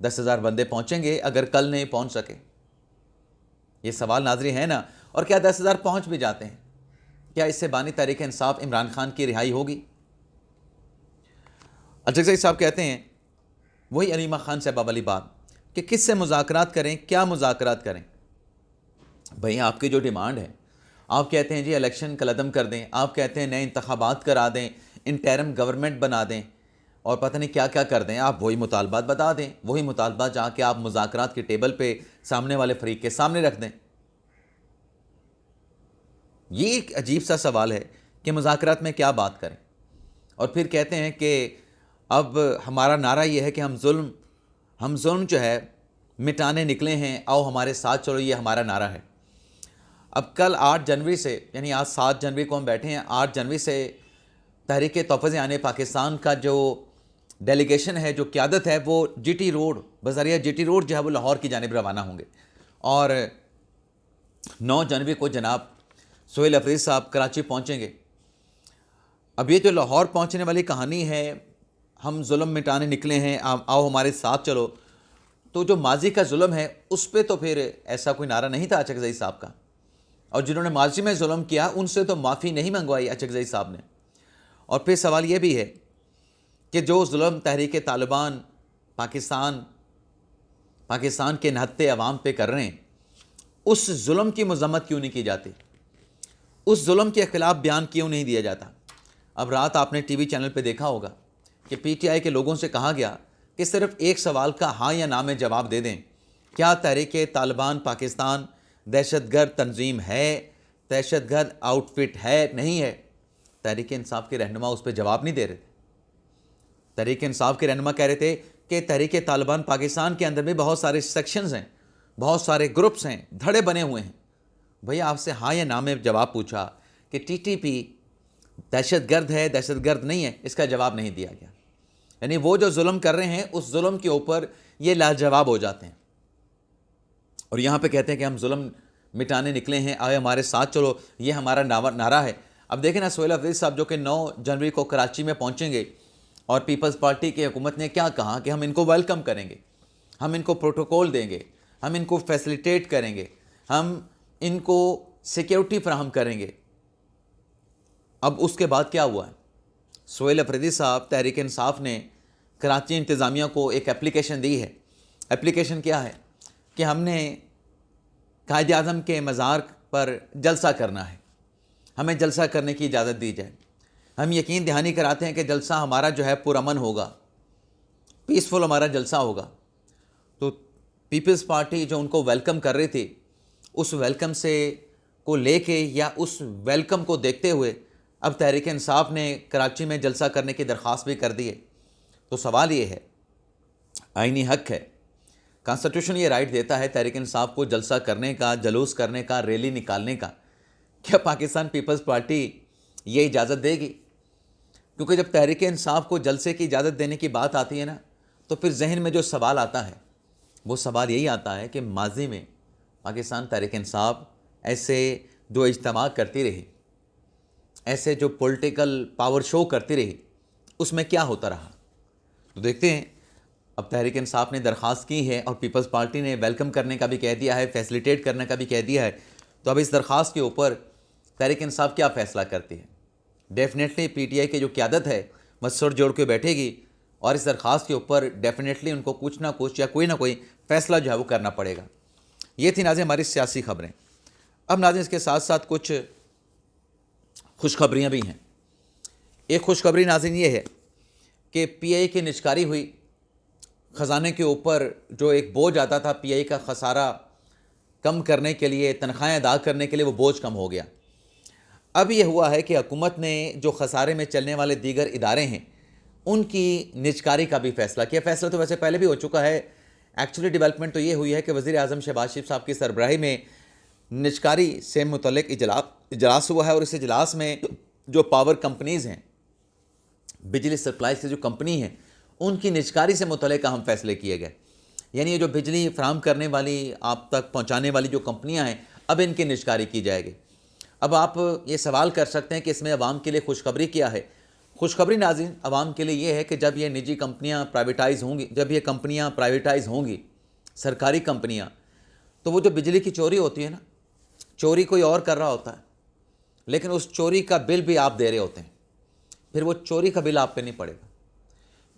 10,000 بندے پہنچیں گے اگر کل نہیں پہنچ سکے؟ یہ سوال ناظرین ہے نا. اور کیا 10,000 پہنچ بھی جاتے ہیں؟ کیا اس سے بانی تحریک انصاف عمران خان کی رہائی ہوگی؟ اچھا صاحب کہتے ہیں وہی علیمہ خان صاحبہ والی بات کہ کس سے مذاکرات کریں، کیا مذاکرات کریں. بھئی آپ کی جو ڈیمانڈ ہے، آپ کہتے ہیں جی الیکشن قلعدم کر دیں، آپ کہتے ہیں نئے انتخابات کرا دیں، انٹرم گورنمنٹ بنا دیں اور پتہ نہیں کیا کیا کر دیں. آپ وہی مطالبات بتا دیں، وہی مطالبات جا کے آپ مذاکرات کی ٹیبل پہ سامنے والے فریق کے سامنے رکھ دیں. یہ ایک عجیب سا سوال ہے کہ مذاکرات میں کیا بات کریں. اور پھر کہتے ہیں کہ اب ہمارا نعرہ یہ ہے کہ ہم ظلم جو ہے مٹانے نکلے ہیں، آؤ ہمارے ساتھ چلو، یہ ہمارا نعرہ ہے. اب کل 8 جنوری سے، یعنی آج 7 جنوری کو ہم بیٹھے ہیں، 8 جنوری سے تحریک تحفظ آنے پاکستان کا جو ڈیلیگیشن ہے، جو قیادت ہے، وہ جی ٹی روڈ، بذریعہ جی ٹی روڈ جو ہے وہ لاہور کی جانب روانہ ہوں گے. اور 9 جنوری کو جناب سہیل افریدی صاحب کراچی پہنچیں گے. اب یہ جو لاہور پہنچنے والی کہانی ہے، ہم ظلم مٹانے نکلے ہیں، آؤ ہمارے ساتھ چلو، تو جو ماضی کا ظلم ہے اس پہ تو پھر ایسا کوئی نعرہ نہیں تھا اچکزئی صاحب کا. اور جنہوں نے ماضی میں ظلم کیا ان سے تو معافی نہیں منگوائی اچکزئی صاحب نے. اور پھر سوال یہ بھی ہے کہ جو ظلم تحریک طالبان پاکستان کے نہتے عوام پہ کر رہے ہیں، اس ظلم کی مذمت کیوں نہیں کی جاتی؟ اس ظلم کے خلاف بیان کیوں نہیں دیا جاتا؟ اب رات آپ نے ٹی وی چینل پہ دیکھا ہوگا کہ پی ٹی آئی کے لوگوں سے کہا گیا کہ صرف ایک سوال کا ہاں یا نہ میں جواب دے دیں، کیا تحریک طالبان پاکستان دہشت گرد تنظیم ہے، دہشت گرد آؤٹ فٹ ہے، نہیں ہے؟ تحریک انصاف کے رہنما اس پہ جواب نہیں دے رہے تھے. تحریک انصاف کے رہنما کہہ رہے تھے کہ تحریک طالبان پاکستان کے اندر بھی بہت سارے سیکشنز ہیں، بہت سارے گروپس ہیں، دھڑے بنے ہوئے ہیں. بھیا آپ سے ہاں یا نہ میں جواب پوچھا کہ ٹی ٹی پی دہشت گرد ہے، دہشت گرد نہیں ہے، اس کا جواب نہیں دیا گیا. یعنی وہ جو ظلم کر رہے ہیں اس ظلم کے اوپر یہ لاجواب ہو جاتے ہیں. اور یہاں پہ کہتے ہیں کہ ہم ظلم مٹانے نکلے ہیں، آئے ہمارے ساتھ چلو، یہ ہمارا نعرہ ہے. اب دیکھیں نا سہیل افریدی صاحب جو کہ 9 جنوری کو کراچی میں پہنچیں گے، اور پیپلز پارٹی کی حکومت نے کیا کہا کہ ہم ان کو ویلکم کریں گے، ہم ان کو پروٹوکول دیں گے، ہم ان کو فیسیلیٹیٹ کریں گے، ہم ان کو سیکیورٹی فراہم کریں گے. اب اس کے بعد کیا ہوا ہے؟ سہیل افریدی صاحب تحریک انصاف نے کراچی انتظامیہ کو ایک اپلیکیشن دی ہے. اپلیکیشن کیا ہے کہ ہم نے قائد اعظم کے مزار پر جلسہ کرنا ہے، ہمیں جلسہ کرنے کی اجازت دی جائے. ہم یقین دہانی کراتے ہیں کہ جلسہ ہمارا جو ہے پرامن ہوگا، پیسفل ہمارا جلسہ ہوگا. تو پیپلز پارٹی جو ان کو ویلکم کر رہی تھی، اس ویلکم سے کو لے کے یا اس ویلکم کو دیکھتے ہوئے اب تحریک انصاف نے کراچی میں جلسہ کرنے کی درخواست بھی کر دی ہے. تو سوال یہ ہے، آئینی حق ہے، کانسٹیٹیوشن یہ رائٹ دیتا ہے تحریک انصاف کو جلسہ کرنے کا، جلوس کرنے کا، ریلی نکالنے کا. کیا پاکستان پیپلز پارٹی یہ اجازت دے گی؟ کیونکہ جب تحریک انصاف کو جلسے کی اجازت دینے کی بات آتی ہے نا، تو پھر ذہن میں جو سوال آتا ہے وہ سوال یہی آتا ہے کہ ماضی میں پاکستان تحریک انصاف ایسے جو اجتماع کرتی رہی، ایسے جو پولیٹیکل پاور شو کرتی رہی، اس میں کیا ہوتا رہا. تو دیکھتے ہیں. اب تحریک انصاف نے درخواست کی ہے اور پیپلز پارٹی نے ویلکم کرنے کا بھی کہہ دیا ہے، فیسیلیٹیٹ کرنے کا بھی کہہ دیا ہے. تو اب اس درخواست کے اوپر تحریک انصاف کیا فیصلہ کرتی ہے؟ ڈیفینیٹلی پی ٹی آئی کی جو قیادت ہے وہ سر جوڑ کے بیٹھے گی اور اس درخواست کے اوپر ڈیفینیٹلی ان کو کچھ نہ کچھ یا کوئی نہ کوئی فیصلہ جو ہے وہ کرنا پڑے گا. یہ تھی ناظرین ہماری سیاسی خبریں. اب ناظرین اس کے ساتھ ساتھ کچھ خوشخبریاں بھی ہیں. ایک خوشخبری ناظرین یہ ہے کہ پی آئی کی نچکاری ہوئی، خزانے کے اوپر جو ایک بوجھ آتا تھا پی آئی کا خسارہ کم کرنے کے لیے، تنخواہیں ادا کرنے کے لیے، وہ بوجھ کم ہو گیا. اب یہ ہوا ہے کہ حکومت نے جو خسارے میں چلنے والے دیگر ادارے ہیں ان کی نجکاری کا بھی فیصلہ کیا. فیصلہ تو ویسے پہلے بھی ہو چکا ہے. ایکچولی ڈیولپمنٹ تو یہ ہوئی ہے کہ وزیر اعظم شہباز شریف صاحب کی سربراہی میں نجکاری سے متعلق اجلاس ہوا ہے، اور اس اجلاس میں جو پاور کمپنیز ہیں، بجلی سپلائی سے جو کمپنی ہیں، ان کی نجکاری سے متعلق اہم فیصلے کیے گئے. یعنی یہ جو بجلی فراہم کرنے والی، آپ تک پہنچانے والی جو کمپنیاں ہیں، اب ان کی نجکاری کی جائے گی. اب آپ یہ سوال کر سکتے ہیں کہ اس میں عوام کے لیے خوشخبری کیا ہے؟ خوشخبری ناظرین عوام کے لیے یہ ہے کہ جب یہ نجی کمپنیاں پرائیویٹائز ہوں گی، جب یہ کمپنیاں پرائیویٹائز ہوں گی، سرکاری کمپنیاں، تو وہ جو بجلی کی چوری ہوتی ہے نا، چوری کوئی اور کر رہا ہوتا ہے، لیکن اس چوری کا بل بھی آپ دے رہے ہوتے ہیں، پھر وہ چوری کا بل آپ پہ نہیں پڑے گا۔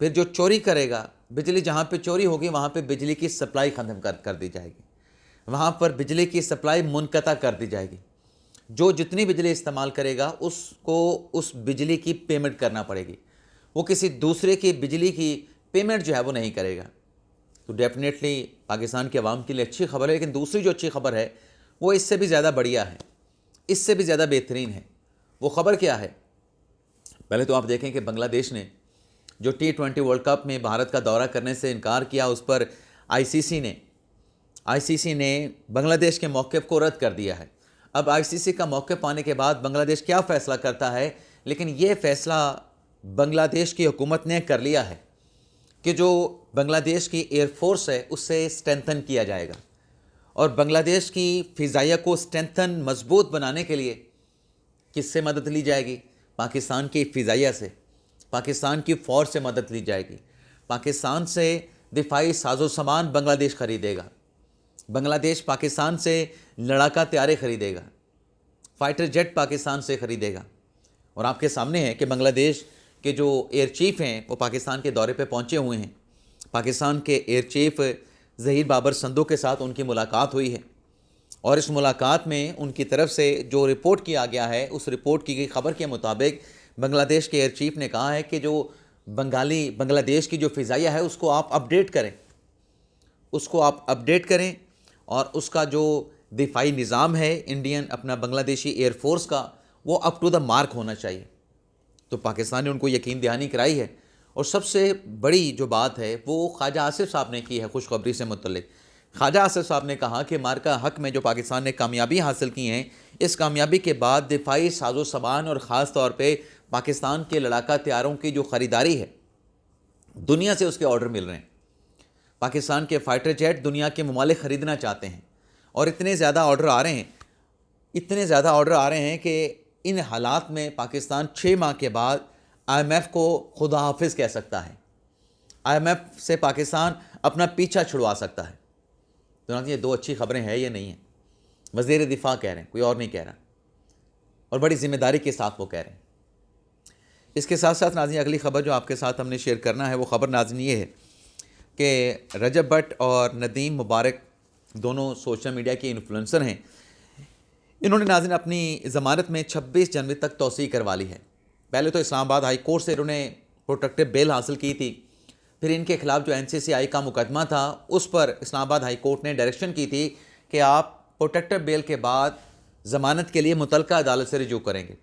پھر جو چوری کرے گا، بجلی جہاں پہ چوری ہوگی وہاں پہ بجلی کی سپلائی ختم کر دی جائے گی، وہاں پر بجلی کی سپلائی منقطع کر دی جائے گی۔ جو جتنی بجلی استعمال کرے گا اس کو اس بجلی کی پیمنٹ کرنا پڑے گی، وہ کسی دوسرے کی بجلی کی پیمنٹ جو ہے وہ نہیں کرے گا۔ تو ڈیفینیٹلی پاکستان کے عوام کے لیے اچھی خبر ہے، لیکن دوسری جو اچھی خبر ہے وہ اس سے بھی زیادہ بڑھیا ہے، اس سے بھی زیادہ بہترین ہے۔ وہ خبر کیا ہے؟ پہلے تو آپ دیکھیں کہ بنگلہ دیش نے جو T20 ورلڈ کپ میں بھارت کا دورہ کرنے سے انکار کیا، اس پر آئی سی سی نے بنگلہ دیش کے موقف کو رد کر دیا ہے۔ اب آئی سی سی کا موقف پانے کے بعد بنگلہ دیش کیا فیصلہ کرتا ہے، لیکن یہ فیصلہ بنگلہ دیش کی حکومت نے کر لیا ہے کہ جو بنگلہ دیش کی ایئر فورس ہے اس سے اسٹرینتھن کیا جائے گا، اور بنگلہ دیش کی فضائیہ کو اسٹرینتھن مضبوط بنانے کے لیے کس سے مدد لی جائے گی؟ پاکستان کی فضائیہ سے، پاکستان کی فوج سے مدد لی جائے گی۔ پاکستان سے دفاعی ساز و سامان بنگلہ دیش خریدے گا، بنگلہ دیش پاکستان سے لڑاکا طیارے خریدے گا، فائٹر جیٹ پاکستان سے خریدے گا۔ اور آپ کے سامنے ہے کہ بنگلہ دیش کے جو ایئر چیف ہیں وہ پاکستان کے دورے پہ پہنچے ہوئے ہیں۔ پاکستان کے ایئر چیف ظہیر بابر سندھو کے ساتھ ان کی ملاقات ہوئی ہے، اور اس ملاقات میں ان کی طرف سے جو رپورٹ کیا گیا ہے، اس رپورٹ کی گئی خبر کے مطابق بنگلہ دیش کے ایئر چیف نے کہا ہے کہ جو بنگلہ دیش کی جو فضائیہ ہے اس کو آپ اپڈیٹ کریں، اور اس کا جو دفاعی نظام ہے انڈین اپنا بنگلہ دیشی ایئر فورس کا، وہ اپ ٹو دا مارک ہونا چاہیے۔ تو پاکستان نے ان کو یقین دہانی کرائی ہے۔ اور سب سے بڑی جو بات ہے وہ خواجہ آصف صاحب نے کی ہے خوشخبری سے متعلق۔ خواجہ آصف صاحب نے کہا کہ مارکہ حق میں جو پاکستان نے کامیابی حاصل کی ہیں، اس کامیابی کے بعد دفاعی ساز و سامان اور خاص طور پہ پاکستان کے لڑاکا طیاروں کی جو خریداری ہے، دنیا سے اس کے آرڈر مل رہے ہیں۔ پاکستان کے فائٹر جیٹ دنیا کے ممالک خریدنا چاہتے ہیں، اور اتنے زیادہ آرڈر آ رہے ہیں کہ ان حالات میں پاکستان 6 ماہ کے بعد آئی ایم ایف کو خدا حافظ کہہ سکتا ہے، آئی ایم ایف سے پاکستان اپنا پیچھا چھڑوا سکتا ہے۔ تو یہ دو اچھی خبریں ہیں، یہ نہیں ہیں، وزیر دفاع کہہ رہے ہیں، کوئی اور نہیں کہہ رہا، اور بڑی ذمہ داری کے ساتھ وہ کہہ رہے ہیں۔ اس کے ساتھ ساتھ ناظرین اگلی خبر جو آپ کے ساتھ ہم نے شیئر کرنا ہے وہ خبر ناظرین یہ ہے کہ رجب بٹ اور ندیم مبارک دونوں سوشل میڈیا کے انفلوئنسر ہیں۔ انہوں نے ناظرین اپنی ضمانت میں 26 جنوری تک توسیع کروا لی ہے۔ پہلے تو اسلام آباد ہائی کورٹ سے انہوں نے پروٹیکٹیو بیل حاصل کی تھی، پھر ان کے خلاف جو NCCI کا مقدمہ تھا اس پر اسلام آباد ہائی کورٹ نے ڈائریکشن کی تھی کہ آپ پروٹیکٹیو بیل کے بعد ضمانت کے لیے متعلقہ عدالت سے رجوع کریں گے۔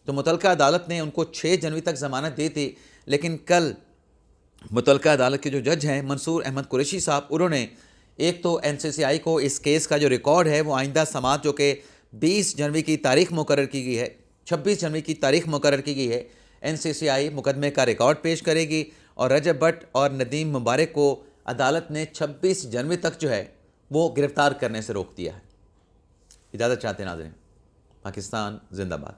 تو متعلقہ عدالت نے ان کو 6 جنوری تک ضمانت دی تھی، لیکن کل متعلقہ عدالت کے جو جج ہیں منصور احمد قریشی صاحب، انہوں نے ایک تو NCCI کو اس کیس کا جو ریکارڈ ہے وہ آئندہ سماعت جو کہ 20 جنوری کی تاریخ مقرر کی گئی ہے، 26 جنوری کی تاریخ مقرر کی گئی ہے، NCCI مقدمے کا ریکارڈ پیش کرے گی، اور رجب بٹ اور ندیم مبارک کو عدالت نے 26 جنوری تک جو ہے وہ گرفتار کرنے سے روک دیا ہے۔ اجازت چاہتے ہیں ناظرین۔ پاکستان زندہ باد۔